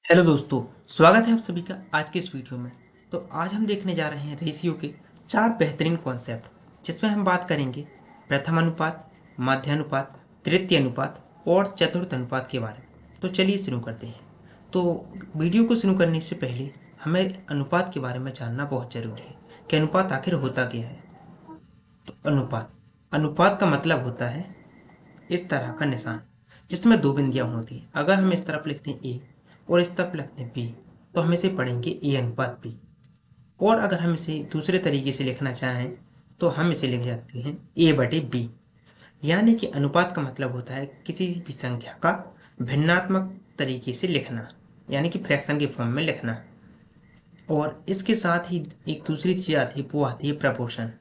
Hello दोस्तों, स्वागत है आप सभी का आज के इस वीडियो में। तो आज हम देखने जा रहे हैं रेशियो के 4 बेहतरीन कॉन्सेप्ट, जिसमें हम बात करेंगे प्रथम अनुपात, माध्य अनुपात, तृतीय अनुपात और चतुर्थ अनुपात के बारे में। तो चलिए शुरू करते हैं। तो वीडियो को शुरू करने से पहले हमें अनुपात के बारे में जानना बहुत ज़रूरी है कि अनुपात आखिर होता क्या है। तो अनुपात अनुपात का मतलब होता है इस तरह का निशान जिसमें दो बिंदियां होती हैं। अगर हम इस तरफ लिखते हैं ए और इस तरफ लिखते हैं बी, तो हम इसे पढ़ेंगे ए अनुपात बी। और अगर हम इसे दूसरे तरीके से लिखना चाहें तो हम इसे लिख सकते हैं ए बटे बी। यानी कि अनुपात का मतलब होता है किसी भी संख्या का भिन्नात्मक तरीके से लिखना, यानी कि फ्रैक्शन के फॉर्म में लिखना। और इसके साथ ही एक दूसरी चीज़ आती है, वो आती है प्रपोर्शन,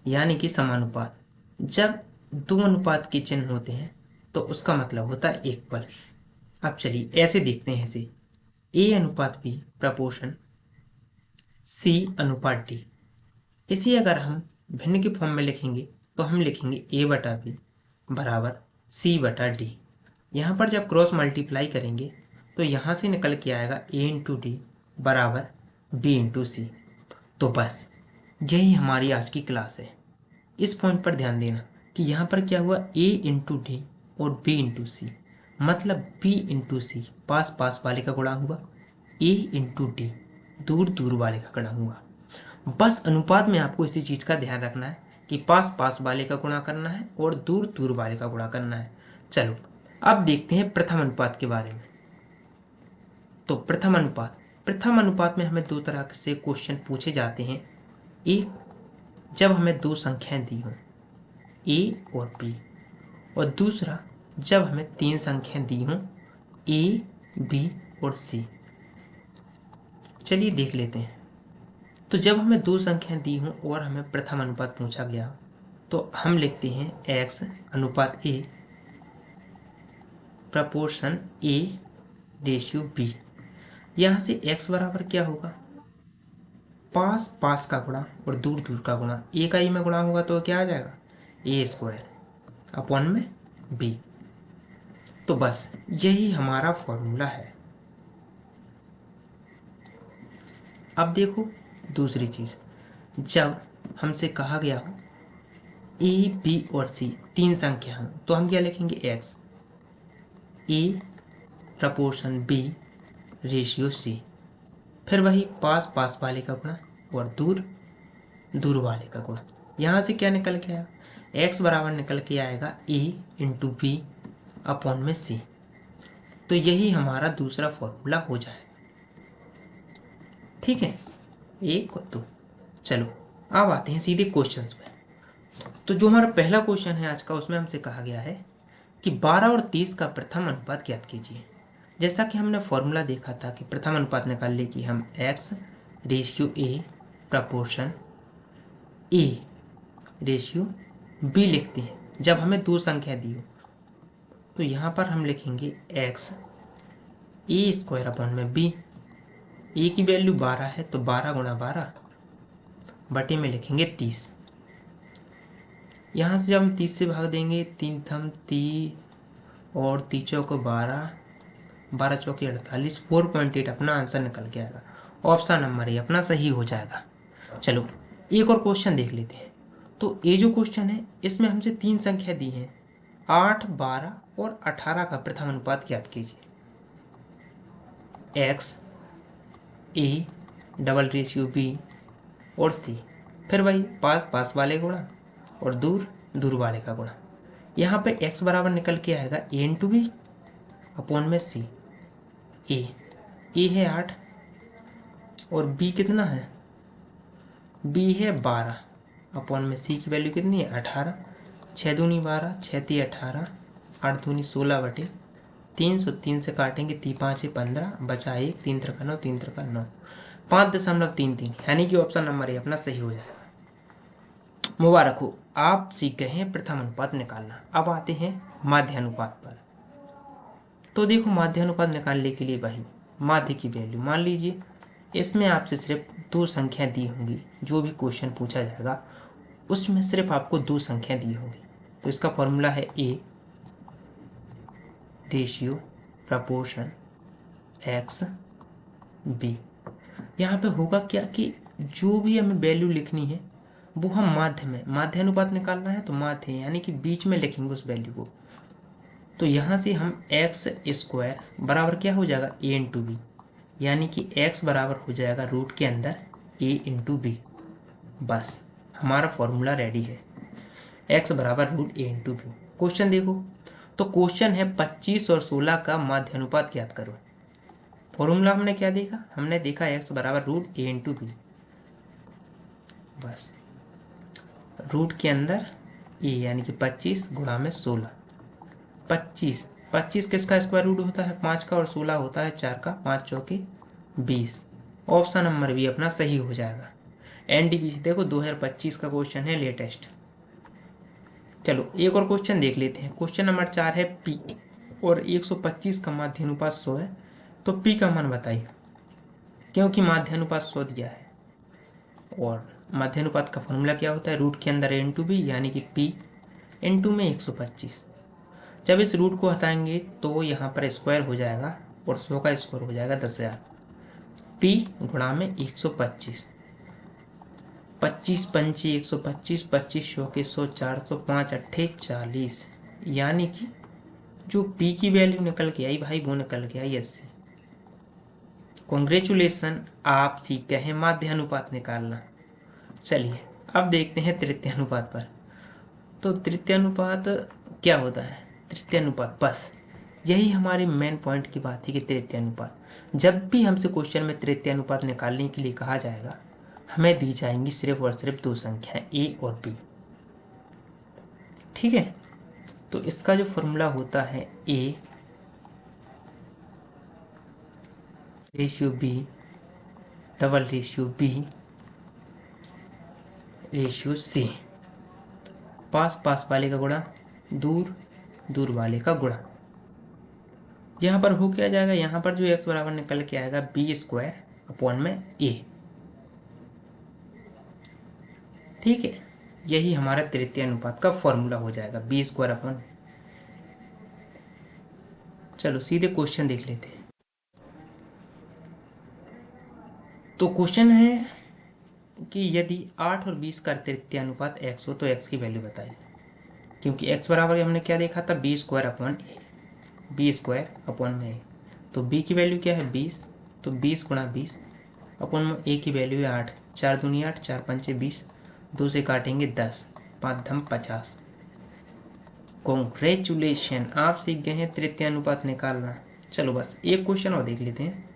यानी कि समानुपात। जब दो अनुपात के चिन्ह होते हैं तो उसका मतलब होता है एक बल। अब चलिए ऐसे देखते हैं इसे, ए अनुपात बी प्रपोर्शन सी अनुपात डी। इसी अगर हम भिन्न के फॉर्म में लिखेंगे तो हम लिखेंगे ए बटा बी बराबर सी बटा डी। यहाँ पर जब क्रॉस मल्टीप्लाई करेंगे तो यहाँ से निकल के आएगा ए इंटू डी बराबर बी इंटू सी। तो बस यही हमारी आज की क्लास है। इस पॉइंट पर ध्यान देना कि यहाँ पर क्या हुआ, ए इंटू डी और बी इंटू सी, मतलब बी इंटू सी पास पास वाले का गुणा हुआ, ए इंटू डी दूर दूर वाले का गुणा हुआ। बस अनुपात में आपको इसी चीज़ का ध्यान रखना है कि पास पास वाले का गुणा करना है और दूर दूर वाले का गुणा करना है। चलो अब देखते हैं प्रथम अनुपात के बारे में। तो प्रथम अनुपात में हमें दो तरह से क्वेश्चन पूछे जाते हैं। एक, जब हमें दो संख्याएं दी हों ए और बी, और दूसरा जब हमें तीन संख्याएं दी हों ए बी और सी। चलिए देख लेते हैं। तो जब हमें दो संख्याएं दी हों और हमें प्रथम अनुपात पूछा गया तो हम लिखते हैं x अनुपात ए प्रपोर्शन ए रेशियो बी। यहाँ से x बराबर क्या होगा, पास पास का गुणा और दूर दूर का गुणा। ए का ई में गुणा होगा तो क्या आ जाएगा, ए स्क्वायर अपॉन में बी। तो बस यही हमारा फॉर्मूला है। अब देखो दूसरी चीज़, जब हमसे कहा गया हो ए बी और सी तीन संख्या हो तो हम क्या लिखेंगे, एक्स ए प्रपोर्शन बी रेशियो सी। फिर वही पास पास वाले का गुणा और दूर दूर वाले का गुणा। यहाँ से क्या निकल के आएगा, एक्स बराबर निकल के आएगा ए इंटू बी अपॉन में सी। तो यही हमारा दूसरा फॉर्मूला हो जाएगा। ठीक है, एक और दो। चलो अब आते हैं सीधे क्वेश्चंस पे। तो जो हमारा पहला क्वेश्चन है आज का, उसमें हमसे कहा गया है कि 12 और 30 का प्रथम अनुपात ज्ञात कीजिए। जैसा कि हमने फॉर्मूला देखा था कि प्रथम अनुपात निकालने की हम x ratio a proportion a ratio b लिखते हैं जब हमें दो संख्या दी हो। तो यहाँ पर हम लिखेंगे x ए स्क्वायर अपॉन में बी। ए की वैल्यू 12 है तो 12 गुणा 12 बटे में लिखेंगे 30। यहाँ से जब हम 30 से भाग देंगे, तीन थम 30 और 30 चौको 12, 12 चौके 48, 4.8 अपना आंसर निकल के आएगा। ऑप्शन नंबर ए अपना सही हो जाएगा। चलो एक और क्वेश्चन देख लेते हैं। तो ये जो क्वेश्चन है इसमें हमसे तीन संख्या दी है, 8, 12 और 18 का प्रथम अनुपात ज्ञात कीजिए। X a double ratio b और सी, फिर वही पास पास वाले गुणा और दूर दूर वाले का गुणा। यहाँ पे x बराबर निकल के आएगा ए इंटू बी अपॉन में सी। ए है 8 और बी कितना है, बी है 12 अपॉन में सी की वैल्यू कितनी है 18। 6 दूनी 12, 6 ती 18, 8 दूनी 16 बटे 303 से काटेंगे, 3 5 15, बचा 1, 3 3 9, 3 3 9, 5.33, यानी कि ऑप्शन नंबर ए अपना सही हो जाएगा। मुबारक हो, आप सीख गए हैं प्रथम अनुपात निकालना। अब आते हैं माध्य अनुपात पर। तो देखो माध्य अनुपात निकालने के लिए वही माध्य की वैल्यू मान लीजिए, इसमें आपसे सिर्फ दो संख्या दी होंगी। जो भी क्वेश्चन पूछा जाएगा उसमें सिर्फ आपको दो संख्या दी होंगी। तो इसका फॉर्मूला है ए रेशियो प्रपोर्शन एक्स बी। यहाँ पे होगा क्या कि जो भी हमें वैल्यू लिखनी है वो हम माध्य में, माध्य अनुपात निकालना है तो माध्य यानी कि बीच में लिखेंगे उस वैल्यू को। तो यहाँ से हम एक्स स्क्वायर बराबर क्या हो जाएगा, ए इंटू बी, यानी कि एक्स बराबर हो जाएगा रूट के अंदर ए इंटू बी। बस हमारा फॉर्मूला रेडी है, एक्स बराबर root a into b. Question देखो, तो क्वेश्चन है 25 और 16 का माध्य अनुपात ज्ञात करो। फॉर्मूला हमने क्या देखा, हमने देखा एक्स बराबर root a into b. Bus route के अंदर ए यानी कि 25 गुणा में 16। 25 किसका स्क्वायर रूट होता है, 5 का, और 16 होता है 4 का, 5 चौके 20। ऑप्शन नंबर भी अपना सही हो जाएगा। एनडीपीसी देखो 2025 का क्वेश्चन है, लेटेस्ट। चलो एक और क्वेश्चन देख लेते हैं। क्वेश्चन नंबर 4 है पी और 125 का माध्य अनुपात 100 है, तो पी का मान बताइए। क्योंकि माध्य अनुपात 100 दिया है और माध्य अनुपात का फॉर्मूला क्या होता है, रूट के अंदर ए इंटू बी, यानी कि पी इंटू में 125। जब इस रूट को हटाएंगे तो यहाँ पर स्क्वायर हो जाएगा और 100 का स्क्वायर हो जाएगा 10,000। पी गुणा में 125, 25 पंची 125, 25 100 के 100, 400, 5 अट्ठे 40, यानी कि जो पी की वैल्यू निकल के आई भाई वो निकल के आई 80। कॉन्ग्रेचुलेसन, आप सीख गए हैं माध्य अनुपात निकालना। चलिए अब देखते हैं तृतीय अनुपात पर। तो तृतीय अनुपात क्या होता है, तृतीय अनुपात, बस यही हमारी मेन पॉइंट की बात थी कि तृतीय अनुपात, जब भी हमसे क्वेश्चन में तृतीय अनुपात निकालने के लिए कहा जाएगा, हमें दी जाएंगी सिर्फ और सिर्फ दो संख्याएं, ए और बी। ठीक है, तो इसका जो फॉर्मूला होता है ए ratio B double ratio B ratio C. पास पास वाले का गुणा, दूर दूर वाले का गुणा। यहाँ पर हो क्या जाएगा, यहाँ पर जो x बराबर निकल के आएगा बी स्क्वायर अपॉन में ए। ठीक है, यही हमारा तृतीय अनुपात का फॉर्मूला हो जाएगा, बी स्क्वायर अपॉन। चलो सीधे क्वेश्चन देख लेते हैं। तो क्वेश्चन है कि यदि 8 और 20 का तृतीय अनुपात x हो तो x की वैल्यू बताइए। क्योंकि x बराबर हमने क्या देखा था, बी स्क्वायर अपॉन ए, बी स्क्वायर अपॉन में ए। तो b की वैल्यू क्या है 20, तो 20 गुणा 20 अपॉन में ए की वैल्यू है 8, 4 दूनी 8, 4 पंचे 20, 2 से काटेंगे 10, 5 धम 50। कॉन्ग्रेचुलेशन, आप सीख गए हैं तृतीय अनुपात निकालना। चलो बस एक क्वेश्चन और देख लेते हैं।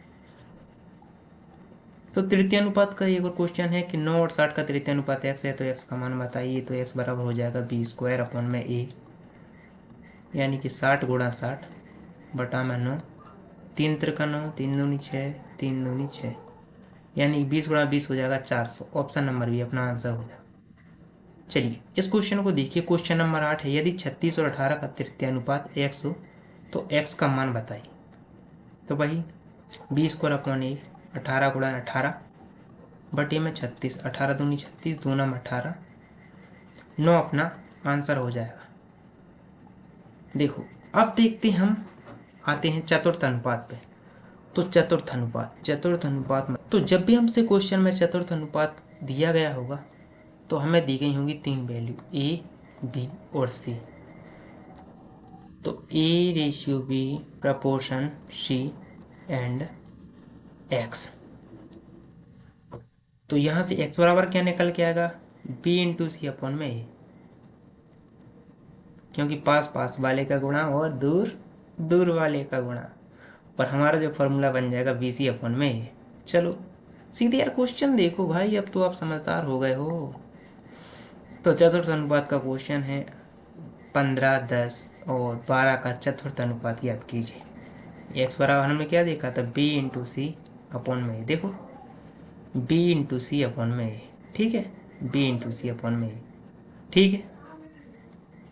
तो तृतीय अनुपात का एक और क्वेश्चन है कि 9 और 60 का तृतीय अनुपात x है, तो x का मान बताइए। तो x बराबर हो जाएगा बी स्क्वायर अपॉन में ए, यानी कि 60 गुणा 60 बटा में 9, 3 त्रिका 9, 3 दूनी 6, 3 दूनी 6, यानी 20 गुणा 20 हो जाएगा 400। ऑप्शन नंबर भी अपना आंसर हो जाएगा। चलिए इस क्वेश्चन को देखिए। क्वेश्चन नंबर 8 है, यदि 36 और 18 का तृतीय अनुपात x हो तो x का मान बताइए। तो वही बी स्क्वायर अपॉन ए, 18 गुणा 18 बटे में 36, 18 दूनी 36, 2 नाम 18, 9 अपना आंसर हो जाएगा। देखो अब देखते हम आते हैं चतुर्थ अनुपात पे। तो चतुर्थ अनुपात में तो जब भी हमसे क्वेश्चन में चतुर्थ अनुपात दिया गया होगा तो हमें दी गई होंगी 3 वैल्यू, ए बी और सी। तो a ratio b proportion c and x. तो यहां से x बराबर क्या निकल के आएगा, b इंटू सी अपॉन में ए, क्योंकि पास पास वाले का गुणा और दूर दूर वाले का गुणा, पर हमारा जो फॉर्मूला बन जाएगा बी सी अपॉन में ए। चलो सीधे यार क्वेश्चन देखो भाई, अब तो आप समझदार हो गए हो। तो चतुर्थ अनुपात का क्वेश्चन है 15, 10 और 12 का चतुर्थ अनुपात याद कीजिए। x बराबर हमने क्या देखा था, b इंटू सी अपॉन में ए। देखो b इंटू सी अपॉन में ए, ठीक है, b इंटू सी अपॉन में ए, ठीक है।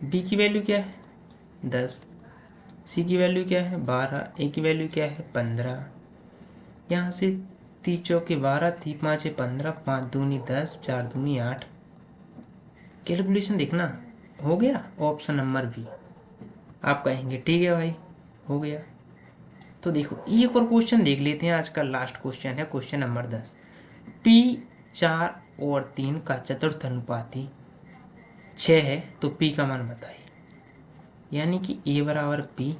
b की वैल्यू क्या है 10, c की वैल्यू क्या है 12, a की वैल्यू क्या है 15। यहाँ से 3 चौके 12, 3 पाँच 15, 5 दूनी 10, 4 दूनी 8। कैलकुलेशन देखना, हो गया ऑप्शन नंबर बी। आप कहेंगे ठीक है भाई हो गया। तो देखो एक और क्वेश्चन देख लेते हैं, आज का लास्ट क्वेश्चन है क्वेश्चन नंबर 10। P 4 और 3 का चतुर्थ अनुपाती 6 है तो P का मान बताइए। यानी कि A बराबर P,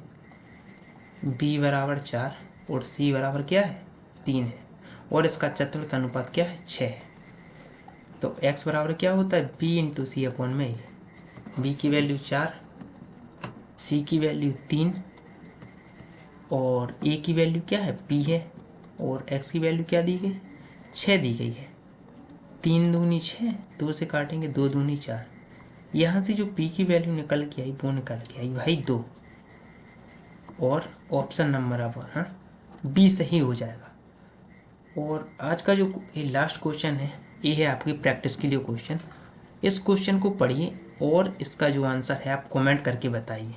B बराबर 4 और C बराबर क्या है 3 है, और इसका चतुर्थ अनुपात क्या है 6 है। तो x बराबर क्या होता है B इंटू सी अपॉन में A। B की वैल्यू 4, C की वैल्यू 3 और A की वैल्यू क्या है P है, और x की वैल्यू क्या दी गई 6 दी गई है। 3 दूनी 6, 2 से काटेंगे 2 दूनी 4। यहाँ से जो P की वैल्यू निकल के आई वो निकल के आई भाई 2, और ऑप्शन नंबर अब बी सही हो जाएगा। और आज का जो ये लास्ट क्वेश्चन है ये है आपकी प्रैक्टिस के लिए क्वेश्चन। इस क्वेश्चन को पढ़िए और इसका जो आंसर है आप कमेंट करके बताइए।